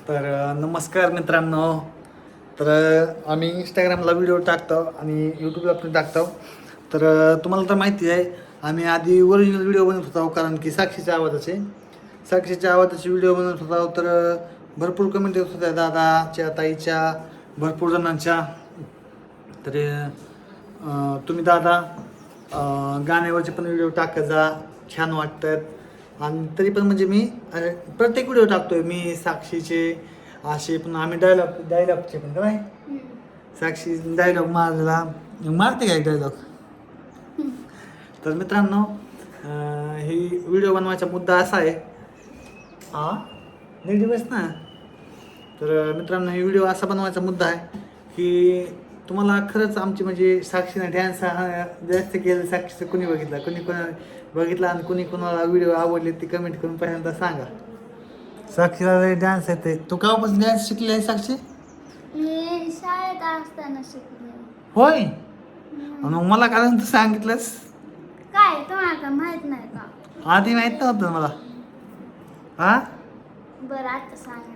तर नमस्कार मित्रांनो. तर आम्ही इंस्टाग्रामला व्हिडिओ टाकतो आणि यूट्यूबला पण टाकतो. तर तुम्हाला तर माहिती आहे, आम्ही आधी ओरिजिनल व्हिडिओ बनवत होतो, कारण की साक्षीच्या आवाजाचे व्हिडिओ बनवत होतो. तर भरपूर कमेंट येत होत्या दादाच्या, ताईच्या, भरपूर जणांच्या. तर तुम्ही दादा गाण्यावरचे पण व्हिडिओ टाकत जा, छान वाटतात. आणि तरी पण म्हणजे मी प्रत्येक व्हिडिओ टाकतोय मी साक्षीचे असे, पण आम्ही डायलॉगचे पण काय साक्षी डायलॉग मारला मारते काय डायलॉग. तर मित्रांनो, ही व्हिडिओ बनवायचा मुद्दा असा आहे. हा नीट बस ना. तर मित्रांनो, ही व्हिडिओ असा बनवायचा मुद्दा आहे की तुम्हाला खरंच आमची म्हणजे साक्षीने डॅन्स जास्त केलं, साक्षीचं कुणी बघितला, कुणी बघितला आणि कुणी कुणाला व्हिडिओ आवडले ती कमेंट करून पहिल्यांदा सांगा. साक्षीला डान्स येते. तू केव्हापासून डान्स शिकली आहे साक्षी? मी शाळेत असताना शिकले. होय. आणि मला कारण तू सांगितलंस काय तुम्हाला का माहित नाही का? आधी माहित नव्हतं मला. हा बरं आता सांगितलं.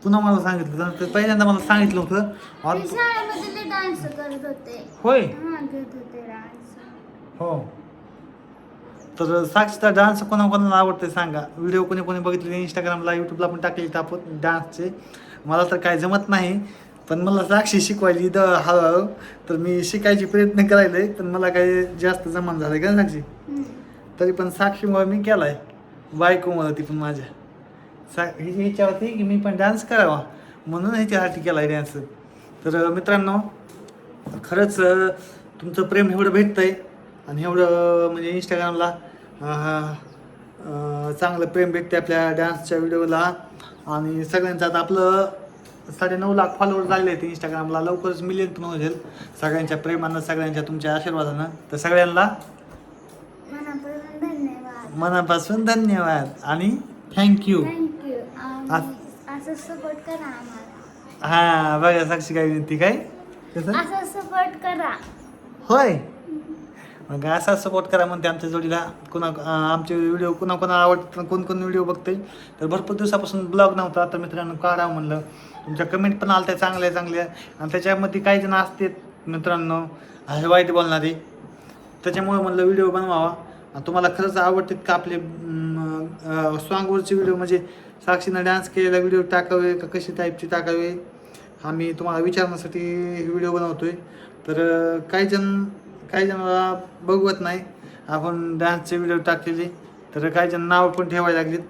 पुन्हा मला सांगितलं तर पहिल्यांदा मला सांगितलं होतं. मी शाळेमध्ये डान्स करत होते. होय. हा घेत होते डान्स. हो. तर साक्षीचा डान्स कोणाकोणाला आवडते सांगा. व्हिडिओ कोणी कोणी बघितले इंस्टाग्रामला, यूट्यूबला पण टाकले आपण डान्सचे. मला तर काय जमत नाही, पण मला साक्षी शिकवायली हळूहळू. तर मी शिकायचे प्रयत्न करायले, पण मला काही जास्त जमन झालं का साक्षी. तरी पण साक्षीमुळे मी केलाय, बायकोमुळे ती पण माझ्या हिची इच्छा होती की मी पण डान्स करावा, म्हणून ह्याच्यासाठी केलाय डान्स. तर मित्रांनो, खरंच तुमचं प्रेम एवढं भेटतंय आणि एवढं म्हणजे इंस्टाग्रामला चांगलं प्रेम भेटते आपल्या डान्सच्या व्हिडिओला. आणि सगळ्यांचं आता आपलं 9.5 लाख फॉलोअर झाले आहेत इंस्टाग्रामला. लवकरच मिलियन पण होईल सगळ्यांच्या प्रेमानं, सगळ्यांच्या तुमच्या आशीर्वादानं. तर सगळ्यांना मनापासून धन्यवाद. मनापासून धन्यवाद आणि थँक्यू. थँक्यू. असं सपोर्ट करा आम्हाला. हां बघा साक्षी काय विनंती काय कसं. असं सपोर्ट करा. होय. मग असा सपोर्ट करा म्हणते आमच्या जोडीला. आमचे व्हिडिओ कोणाकोणाला आवडतात, कोण व्हिडिओ बघते. तर भरपूर दिवसापासून ब्लॉग नव्हता, तर मित्रांनो काढावं म्हणलं. तुमच्या कमेंट पण आल्या चांगल्या आणि त्याच्यामध्ये काही जण असतात मित्रांनो हे वाईट बोलणारे. त्याच्यामुळे म्हणलं व्हिडिओ बनवावा. आणि तुम्हाला खरंच आवडतात का आपले सॉन्गवरचे व्हिडिओ, म्हणजे साक्षीनं डान्स केलेला व्हिडिओ टाकावे का कशी टाईपचे टाकावे, आम्ही तुम्हाला विचारण्यासाठी व्हिडिओ बनवतोय. तर काही जणांना बघवत नाही आपण डान्सचे व्हिडिओ टाकलेले, तर काही जण नावं पण ठेवायला लागलीत.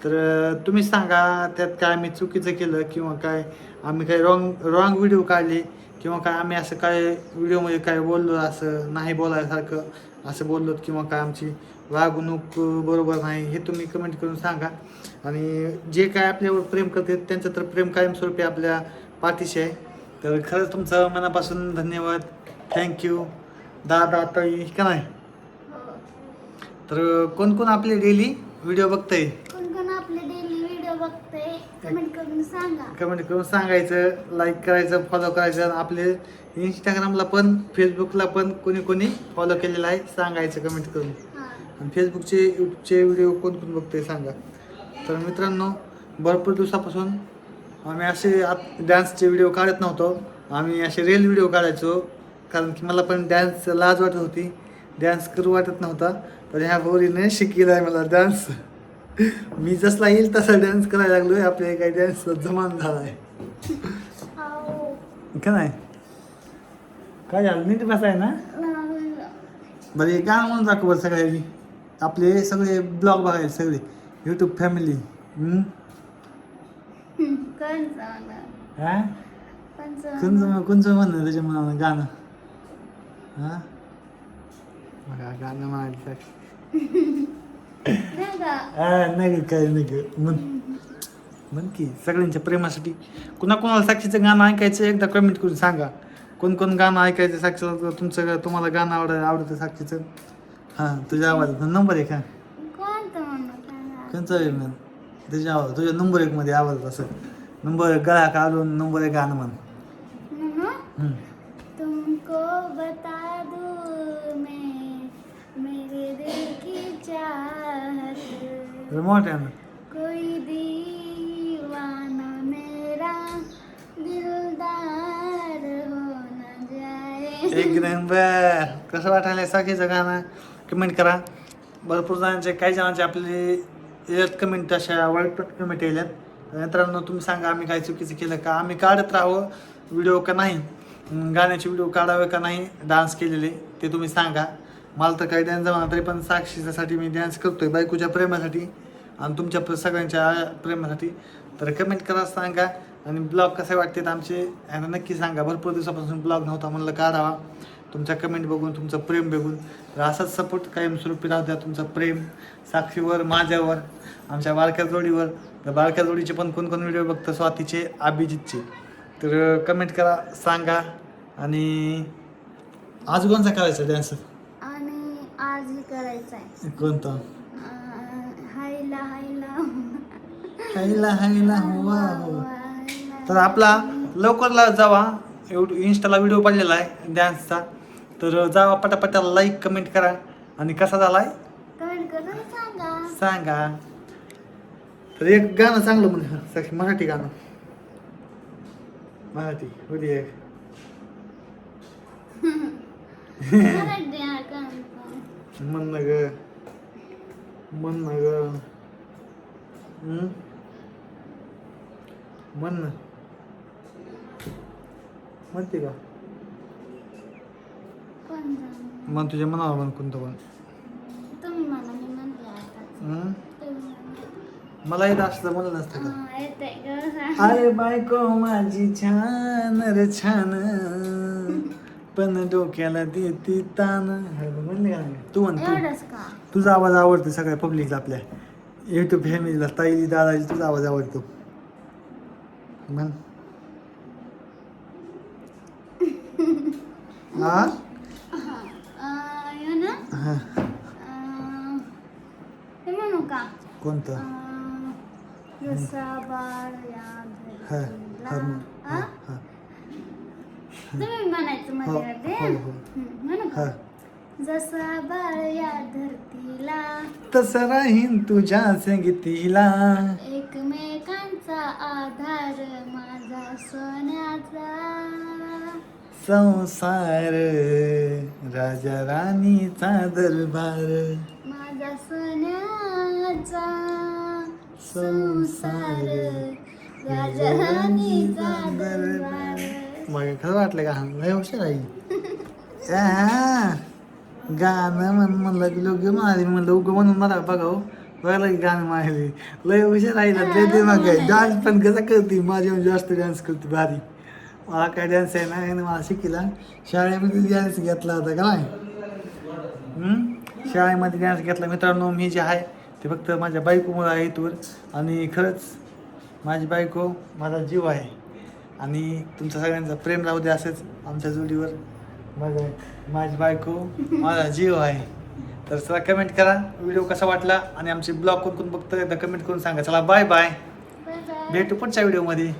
तर तुम्ही सांगा त्यात काय आम्ही चुकीचं केलं, किंवा काय आम्ही काय रॉंग व्हिडिओ काढले, किंवा काय आम्ही असं काय व्हिडिओमध्ये काय बोललो असं नाही बोलायसारखं असं बोललो, किंवा काय आमची वागणूक बरोबर नाही, हे तुम्ही कमेंट करून सांगा. आणि जे काय आपल्यावर प्रेम करते त्यांचं तर प्रेम कायमस्वरूपी आपल्या पाठीशी आहे. तर खरंच तुमचं मनापासून धन्यवाद, थँक्यू दादा ताई का नाही. तर कोण आपले डेली व्हिडिओ बघतंय, कोण आपले डेली व्हिडिओ बघते, कमेंट करून सांगा. कमेंट करून सांगायचं, लाईक करायचं, फॉलो करायचं. आपले इंस्टाग्रामला पण फेसबुकला पण कोणी फॉलो केलेलं आहे सांगायचं कमेंट करून. आणि फेसबुकचे यूट्यूबचे व्हिडिओ कोण बघतंय सांगा. तर मित्रांनो, भरपूर दिवसापासून आम्ही असे डान्सचे व्हिडिओ काढत नव्हतो, आम्ही असे रील व्हिडिओ काढायचो. कारण की मला पण डान्स लाज वाटत होती, डान्स करू वाटत नव्हता. तर ह्या पोरीने शिकलेला आहे मला डान्स. मी जसला येईल तसा डान्स करायला लागलोय. आपल्या काही डान्स जमान झाला आहे का नाही. काय झालं नीट बसाय ना. बरं एक गाणं म्हणून दाखव बरं सगळ्यांनी, आपले सगळे ब्लॉग बघायचे सगळे यूट्यूब फॅमिली. हा कोणचं म्हणणं त्याच्या मनानं गाणं. हा गाणं म्हणायचं नाही काय नाही म्हण की सगळ्यांच्या प्रेमासाठी. कुणाला साक्षीचं गाणं ऐकायचं एकदा कमेंट करून सांगा. कोण गाणं ऐकायचं साक्षीचं, तुम्हाला गाणं आवडतं साक्षीचं. हां तुझ्या आवाजात नंबर 1. हा कोणचं आहे म्हण तुझ्या आवाज, तुझ्या नंबर 1 मध्ये आवडत असं. नंबर गळा काढून नंबर 1 गाणं म्हण. तुमको बता दूं मैं मेरे दिल की चाहत, मोठ्यानं कोई दीवाना एक नंबर. कसं वाटायला साखीचं गाणं कमेंट करा. भरपूर जणांचे काही जणांचे आपले याच्यात कमेंट अशा वाईट कमेंट येल्यात. तर मित्रांनो तुम्ही सांगा आम्ही काय चुकीचं केलं का, आम्ही काढत राहावं व्हिडिओ का नाही, गाण्याचे व्हिडिओ काढावे का नाही डान्स केलेले ते तुम्ही सांगा. मला तर काही डान्स जमा तरी पण साक्षीसाठी मी डान्स करतोय बायकोच्या प्रेमासाठी आणि तुमच्या सगळ्यांच्या प्रेमासाठी. तर कमेंट करा सांगा. आणि ब्लॉग कसे वाटतात आमचे यांना नक्की सांगा. भरपूर दिवसापासून ब्लॉग नव्हता म्हणलं काढावा तुमच्या कमेंट बघून तुमचं प्रेम बघून. तर असाच सपोर्ट कायमस्वरूपी राहू द्या. तुमचं प्रेम साक्षीवर माझ्यावर आमच्या बारक्या जोडीवर. तर बारक्या जोडीचे पण कोण कोण व्हिडिओ बघतं स्वातीचे अभिजितचे. तर कमेंट करा सांगा. आणि आज कोणचा करायचा डान्स आणि आज हे करायचं आहे कोणता हायला हायला हायला हायला हुआ हो. तर आपला लवकर जावा. इंस्टाला व्हिडिओ पडलेला आहे डान्सचा. तर जावा पटापटा लाईक कमेंट करा. आणि कसा झालाय कमेंट करून सांगा. सांगा. तर एक गाणं चांगलं म्हण मराठी गाणं मराठी होती एक मराठी हा गाणं. म्हण ना ग म्हण ना ग म्हण ना म्हणते का कोणतं? मन तुझ्या मनावर म्हण कोणतं पण. तुम्ही मला मी म्हणले आता. हम्म? तुम्ही म्हणा. मला येत असतं म्हणलं नसतं का हा, येतंय गं, सांग. अरे बायको माझी छान रे छान पण डोक्याला देती तान. म्हणले का नाही? तू म्हण तू. एवढंच का? तुझा आवाज आवडतो सगळ्या पब्लिकला आपल्या युट्यूब फॅमिलीला ताईली दादाली तुझा आवाज आवडतो. म्हण हा हे ना हा हे म्हणू का? कोणतं जसा बाळ या हा धरतीला. हा हा? हा तुम्ही म्हणायचं हो मध्ये हो हो म्हणू हा. का? जसा बाळ या धरतीला तसं राहीन तुझ्या संगतीला एकमेकांचा आधार माझा सोन्याचा संसार राजा राणीचा दरबार माझा सोन्याचा संसार राजा राणीचा दरबार. मग खरं वाटलं का लय हुशार आहे. गाणं म्हणलं की लोक म्हणाले म्हणलं उगं म्हणून मला बघाव बघायला की गाणं मारले लय हुशार आहे ना लय ते मग डान्स पण कसा करते माझ्या जास्त डान्स करते भारी. मला काय डान्स आहे ना याने मला शिकला शाळेमध्ये डान्स घेतला होता का नाही. शाळेमध्ये डान्स घेतला मित्रांनो. मी जे आहे ते फक्त माझ्या बायकोमुळे आहे इथवर. आणि खरंच माझी बायको माझा जीव आहे. आणि तुमच्या सगळ्यांचा प्रेम राहू दे असंच आमच्या जोडीवर. माझी बायको माझा जीव आहे. तर चला कमेंट करा व्हिडिओ कसा वाटला आणि आमचे ब्लॉग कोण कोण बघतं एकदा कमेंट करून सांगा. चला बाय बाय. Bye bye. भेटू पुढच्या व्हिडिओमध्ये.